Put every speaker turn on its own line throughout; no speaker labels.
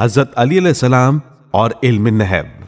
حضرت علی علیہ السلام اور علم نحو۔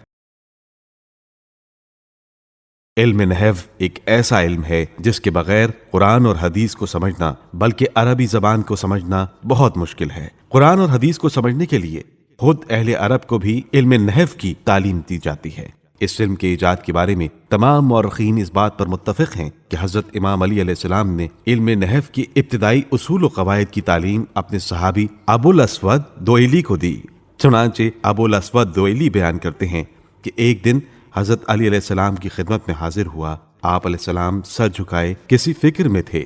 علم نحو ایک ایسا علم ہے جس کے بغیر قرآن اور حدیث کو سمجھنا بلکہ عربی زبان کو سمجھنا بہت مشکل ہے۔ قرآن اور حدیث کو سمجھنے کے لیے خود اہل عرب کو بھی علم نحو کی تعلیم دی جاتی ہے۔ اس علم کے ایجاد کے بارے میں تمام مورخین اس بات پر متفق ہیں کہ حضرت امام علی علیہ السلام نے علم نحو کی ابتدائی اصول و قواعد کی تعلیم اپنے صحابی ابو الاسود دوئلی کو دی۔ چنانچہ ابو الاسود دوئلی بیان کرتے ہیں کہ ایک دن حضرت علی علیہ السلام کی خدمت میں حاضر ہوا۔ آپ علیہ السلام سر جھکائے کسی فکر میں تھے۔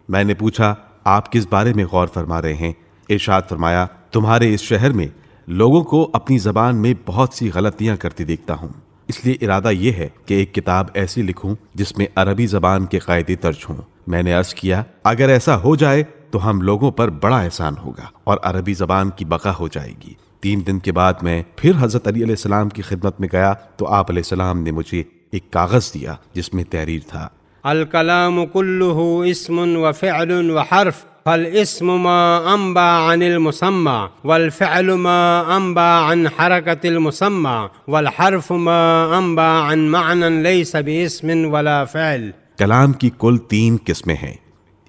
میں نے پوچھا آپ کس بارے میں غور فرما رہے ہیں؟ ارشاد فرمایا تمہارے اس شہر میں لوگوں کو اپنی زبان میں بہت سی غلطیاں کرتے دیکھتا ہوں، اس لیے ارادہ یہ ہے کہ ایک کتاب ایسی لکھوں جس میں عربی زبان کے قاعدے درج ہوں۔ میں نے عرض کیا اگر ایسا ہو جائے تو ہم لوگوں پر بڑا احسان ہوگا اور عربی زبان کی بقا ہو جائے گی۔ 3 دن کے بعد میں پھر حضرت علی علیہ السلام کی خدمت میں گیا تو آپ علیہ السلام نے مجھے ایک کاغذ دیا جس میں تحریر تھا
الکلام کلہ اسم وفعل وحرف، فالاسم ما انبا عن المسمى، والفعل ما انبا عن حرکت المسمى، والحرف ما انبا عن معنى ليس باسم ولا فعل۔
کلام کی کل 3 قسمیں ہیں،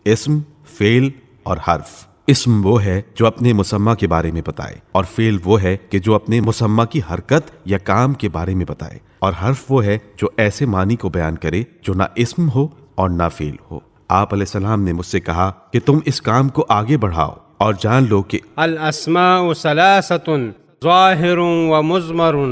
اسم، فعل اور حرف۔ اسم وہ ہے جو اپنے مسمى کے بارے میں بتائے، اور فعل وہ ہے کہ جو اپنے مسمى کی حرکت یا کام کے بارے میں بتائے، اور حرف وہ ہے جو ایسے معنی کو بیان کرے جو نہ اسم ہو اور نہ فعل ہو۔ آپ علیہ السلام نے مجھ سے کہا کہ تم اس کام کو آگے بڑھاؤ اور جان لو کہ
الاسماء ثلاثة ظاہر ومضمر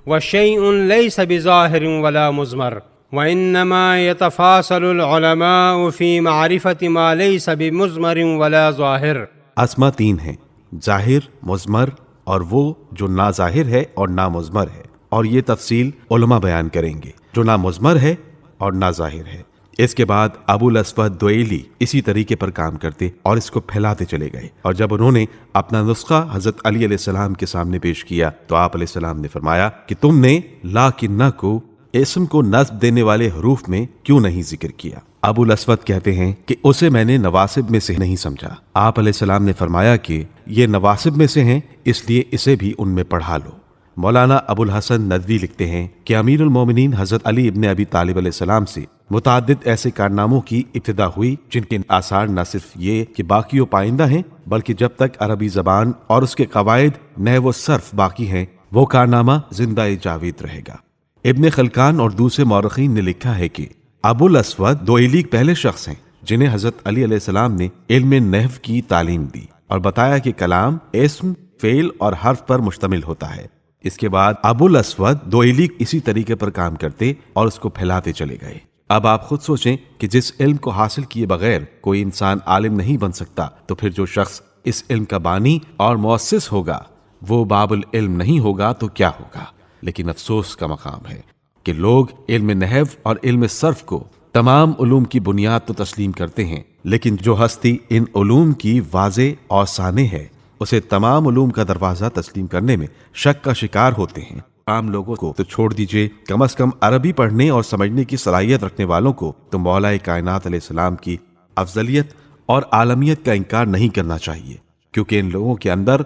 وشيء ليس بظاہر ولا مضمر، وإنما يتفاصل العلماء في معرفة ما ليس بمضمر ولا ظاہر۔
اسما 3 ہیں، ظاہر، مضمر اور وہ جو نہ ظاہر ہے اور نہ مضمر ہے، اور یہ تفصیل علماء بیان کریں گے۔ جو نہ مضمر ہے اور نہ ظاہر ہے۔ اس کے بعد ابو الاسود دوئلی اسی طریقے پر کام کرتے اور اس کو پھیلاتے چلے گئے، اور جب انہوں نے اپنا نسخہ حضرت علی علیہ السلام کے سامنے پیش کیا تو آپ علیہ السلام نے فرمایا کہ تم نے لاکنہ کو اسم کو نصب دینے والے حروف میں کیوں نہیں ذکر کیا؟ ابو الاسود کہتے ہیں کہ اسے میں نے نواسب میں سے نہیں سمجھا۔ آپ علیہ السلام نے فرمایا کہ یہ نواسب میں سے ہیں، اس لیے اسے بھی ان میں پڑھا لو۔ مولانا ابو الحسن ندوی لکھتے ہیں کہ امیر المومنین حضرت علی ابن ابی طالب علیہ السلام سے متعدد ایسے کارناموں کی ابتدا ہوئی جن کے آثار نہ صرف یہ کہ باقی و پائندہ ہیں، بلکہ جب تک عربی زبان اور اس کے قواعد نحو و صرف باقی ہیں وہ کارنامہ زندہ جاوید رہے گا۔ ابن خلکان اور دوسرے مورخین نے لکھا ہے کہ ابو الاسود دوئلی پہلے شخص ہیں جنہیں حضرت علی علیہ السلام نے علم نحو کی تعلیم دی اور بتایا کہ کلام اسم، فعل اور حرف پر مشتمل ہوتا ہے۔ اس کے بعد ابو الاسود دوئلی اسی طریقے پر کام کرتے اور اس کو پھیلاتے چلے گئے۔ اب آپ خود سوچیں کہ جس علم کو حاصل کیے بغیر کوئی انسان عالم نہیں بن سکتا، تو پھر جو شخص اس علم کا بانی اور مؤسس ہوگا وہ باب العلم نہیں ہوگا تو کیا ہوگا؟ لیکن افسوس کا مقام ہے کہ لوگ علم نحو اور علم صرف کو تمام علوم کی بنیاد تو تسلیم کرتے ہیں، لیکن جو ہستی ان علوم کی واضح اور سانح ہے اسے تمام علوم کا دروازہ تسلیم کرنے میں شک کا شکار ہوتے ہیں۔ عام لوگوں کو تو چھوڑ دیجئے، کم از کم عربی پڑھنے اور سمجھنے کی صلاحیت رکھنے والوں کو تو مولا کائنات علیہ السلام کی افضلیت اور عالمیت کا انکار نہیں کرنا چاہیے، کیونکہ ان لوگوں کے اندر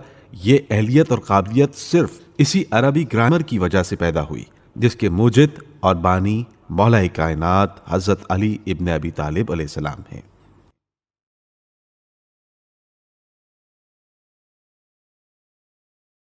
یہ اہلیت اور قابلیت صرف اسی عربی گرامر کی وجہ سے پیدا ہوئی جس کے موجد اور بانی مولا کائنات حضرت علی ابن ابی طالب علیہ السلام ہیں۔